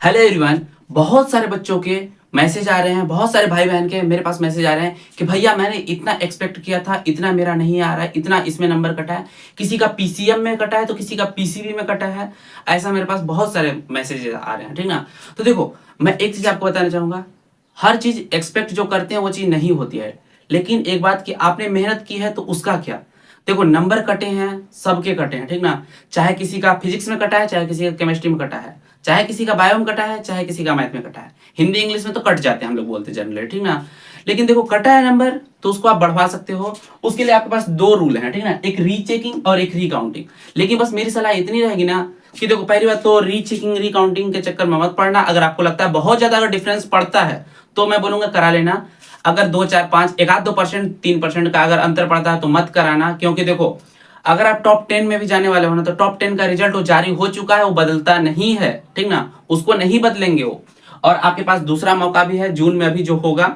Hello everyone. बहुत सारे बच्चों के मैसेज आ रहे हैं, बहुत सारे भाई बहन के मेरे पास मैसेज आ रहे हैं कि भैया मैंने इतना एक्सपेक्ट किया था, इतना मेरा नहीं आ रहा है, इतना इसमें नंबर कटा है, किसी का पीसीएम में कटा है तो किसी का पीसीबी में कटा है। ऐसा मेरे पास बहुत सारे मैसेज आ रहे हैं, ठीक ना। तो देखो, मैं एक चीज आपको बताना चाहूंगा, हर चीज एक्सपेक्ट जो करते हैं वो चीज नहीं होती है। लेकिन एक बात कि आपने मेहनत की है तो उसका क्या। देखो, नंबर कटे हैं, सबके कटे हैं, ठीक ना। चाहे किसी का फिजिक्स में कटा है, चाहे किसी का केमिस्ट्री में कटा है, चाहे किसी का बायो में कटा है, चाहे किसी का मैथ में कटा है। हिंदी इंग्लिश में तो कट जाते हैं, हम लोग बोलते हैं जनरली, ठीक ना। लेकिन देखो, कटा है नंबर तो उसको आप बढ़वा सकते हो। उसके लिए आपके पास दो रूल हैं, ठीक ना, एक रीचेकिंग और एक रिकाउंटिंग। लेकिन बस मेरी सलाह इतनी रहेगी ना कि देखो, पहली बात तो रीचेकिंग रिकाउंटिंग के चक्कर में मत पड़ना। अगर आपको लगता है बहुत ज्यादा अगर डिफरेंस पड़ता है तो मैं बोलूंगा करा लेना। अगर 2 4 5 एक आध 2% 3% का अगर अंतर पड़ता है तो मत कराना। क्योंकि देखो, अगर आप टॉप 10 में भी जाने वाले हो ना, तो टॉप 10 का रिजल्ट वो जारी हो चुका है, वो बदलता नहीं है, ठीक ना। उसको नहीं बदलेंगे वो। और आपके पास दूसरा मौका भी है, जून में अभी जो होगा,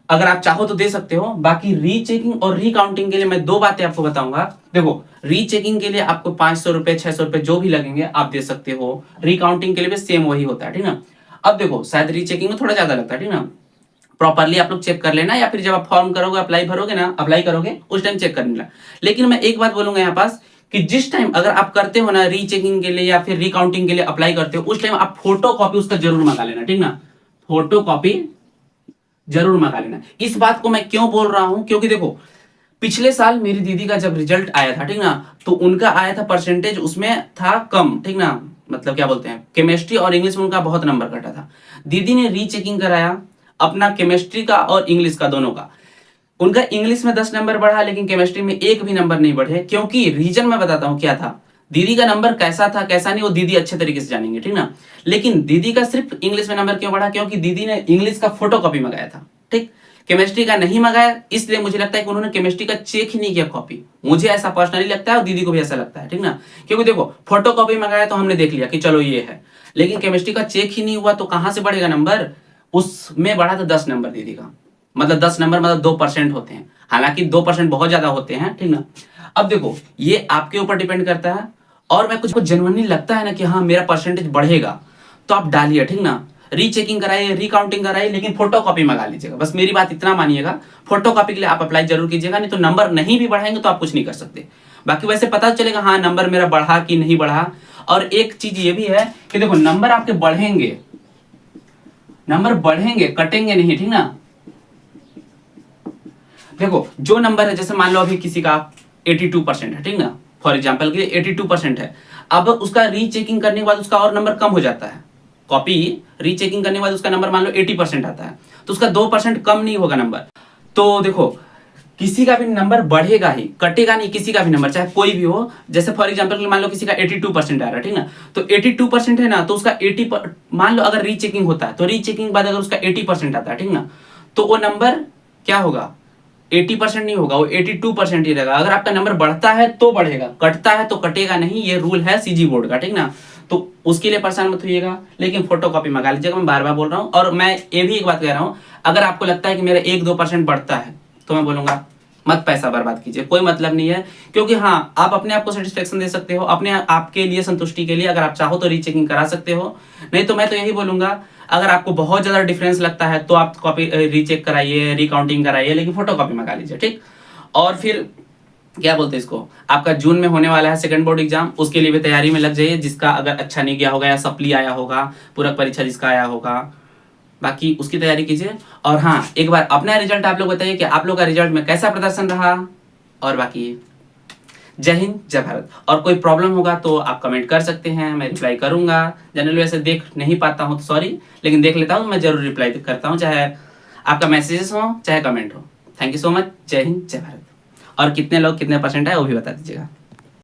अगर आप चाहो तो दे सकते हो। बाकी रीचेकिंग और रिकाउंटिंग के लिए मैं दो बातें आपको बताऊंगा। देखो, रीचेकिंग के लिए आपको 500 रुपए 600 रुपए जो भी लगेंगे आप दे सकते हो। रिकाउंटिंग के लिए भी सेम वही होता है, ठीक ना। अब देखो, शायद रीचेकिंग में थोड़ा ज्यादा लगता है, ठीक ना। प्रॉपरली आप लोग चेक कर लेना, या फिर जब आप फॉर्म करोगे, अप्लाई भरोगे ना, अप्लाई करोगे उस टाइम चेक कर लेना। लेकिन मैं एक बात बोलूंगा यहाँ पास कि जिस टाइम अगर आप करते हो ना रीचेकिंग के लिए या फिर रिकाउंटिंग के लिए अप्लाई करते हो, उस टाइम आप फोटो कॉपी उसका जरूर मंगा लेना, ठीक ना। फोटो कॉपी जरूर मंगा लेना। इस बात को मैं क्यों बोल रहा हूं, क्योंकि देखो, पिछले साल मेरी दीदी का जब रिजल्ट आया था, ठीक ना, तो उनका आया था परसेंटेज, उसमें था कम, ठीक ना। मतलब क्या बोलते हैं, केमिस्ट्री और इंग्लिश में उनका बहुत नंबर कटा था। दीदी ने रीचेकिंग कराया अपना केमिस्ट्री का और इंग्लिश का, दोनों का। उनका इंग्लिश में 10 नंबर बढ़ा, लेकिन केमिस्ट्री में एक भी नंबर नहीं बढ़े। क्योंकि रीजन मैं बताता हूं क्या था। दीदी का नंबर कैसा था कैसा नहीं वो दीदी अच्छे तरीके से जानेंगे, ठीक ना। लेकिन दीदी का सिर्फ इंग्लिश में नंबर क्यों बढ़ा, क्योंकि दीदी ने इंग्लिश का फोटो कॉपी मंगाया था, ठीक। केमिस्ट्री का नहीं मंगाया, इसलिए मुझे लगता है कि उन्होंने केमिस्ट्री का चेक ही नहीं किया कॉपी। मुझे ऐसा पर्सनली लगता है और दीदी को भी ऐसा लगता है, ठीक ना। क्योंकि देखो, फोटो कॉपी मंगाया तो हमने देख लिया कि चलो ये है, लेकिन केमिस्ट्री का चेक ही नहीं हुआ तो कहां से बढ़ेगा नंबर। उसमें बढ़ा था 10 नंबर दीदी का। मतलब 10 नंबर मतलब 2% होते हैं, हालांकि 2% बहुत ज्यादा होते हैं, ठीक ना। अब देखो, ये आपके ऊपर डिपेंड करता है। और मैं कुछ जेन्युइनली लगता है ना कि हाँ मेरा परसेंटेज बढ़ेगा, तो आप डालिए, ठीक ना। रीचेकिंग कराइए, रिकाउंटिंग कराइए, लेकिन फोटो कॉपी मंगा लीजिएगा। बस मेरी बात इतना मानिएगा, फोटो कॉपी के लिए आप अप्लाई जरूर कीजिएगा, नहीं तो नंबर नहीं भी बढ़ाएंगे तो आप कुछ नहीं कर सकते। बाकी वैसे पता चलेगा हाँ नंबर मेरा बढ़ा कि नहीं बढ़ा। और एक चीज ये भी है कि देखो, नंबर आपके बढ़ेंगे, नंबर बढ़ेंगे, कटेंगे नहीं, ठीक ना। देखो, जो नंबर है, जैसे मान लो अभी किसी का 82% है, ठीक ना, फॉर एग्जाम्पल के लिए 82% है। अब उसका रीचेकिंग करने के बाद उसका और नंबर कम हो जाता है। कॉपी रीचेकिंग करने के बाद उसका नंबर मान लो 80% आता है, तो उसका 2% कम नहीं होगा नंबर। तो देखो, किसी का भी नंबर बढ़ेगा ही, कटेगा नहीं किसी का भी नंबर, चाहे कोई भी हो। जैसे फॉर एग्जाम्पल मान लो किसी का 82% आ रहा है, ठीक ना। तो 82% है ना, तो उसका 80 मान लो अगर रीचेकिंग होता है तो रीचेकिंग के बाद अगर उसका 80% आता है, ठीक ना, तो वो नंबर क्या होगा, 80% नहीं होगा, वो 82% ही रहेगा। अगर आपका नंबर बढ़ता है तो बढ़ेगा, कटता है तो कटेगा नहीं। ये रूल है सीजी बोर्ड का, ठीक ना। तो उसके लिए परेशान मत होइएगा, लेकिन फोटो कॉपी मंगा लीजिएगा। मैं बार बार बोल रहा हूँ। और मैं ये भी एक बात कह रहा हूँ, अगर आपको लगता है कि मेरा 1 2% बढ़ता है तो मैं बोलूंगा मत पैसा बर्बाद कीजिए, कोई मतलब नहीं है। क्योंकि हाँ, आप अपने आप को सेटिस्फेक्शन दे सकते हो, अपने आपके लिए संतुष्टि के लिए अगर आप चाहो तो रीचेकिंग करा सकते हो। नहीं तो मैं तो यही बोलूंगा, अगर आपको बहुत ज्यादा डिफरेंस लगता है तो आप कॉपी रीचेक कराइए, रिकाउंटिंग कराइए, लेकिन फोटो कॉपी मंगा लीजिए, ठीक। और फिर क्या बोलते हैं इसको, आपका जून में होने वाला है सेकंड बोर्ड एग्जाम, उसके लिए भी तैयारी में लग जाइए। जिसका अगर अच्छा नहीं गया होगा या सप्ली आया होगा, पूरक परीक्षा जिसका आया होगा, बाकी उसकी तैयारी कीजिए। और हाँ, एक बार अपना रिजल्ट आप लोग बताइए कि आप लोग का रिजल्ट में कैसा प्रदर्शन रहा। और बाकी जय हिंद जय भारत। और कोई प्रॉब्लम होगा तो आप कमेंट कर सकते हैं, मैं रिप्लाई करूंगा। जनरली वैसे देख नहीं पाता हूँ तो सॉरी, लेकिन देख लेता हूँ, मैं जरूर रिप्लाई करता हूँ, चाहे आपका मैसेजेस हो चाहे कमेंट हो। Thank you so much. जय हिंद जय भारत। और कितने लोग कितने परसेंट है वो भी बता दीजिएगा।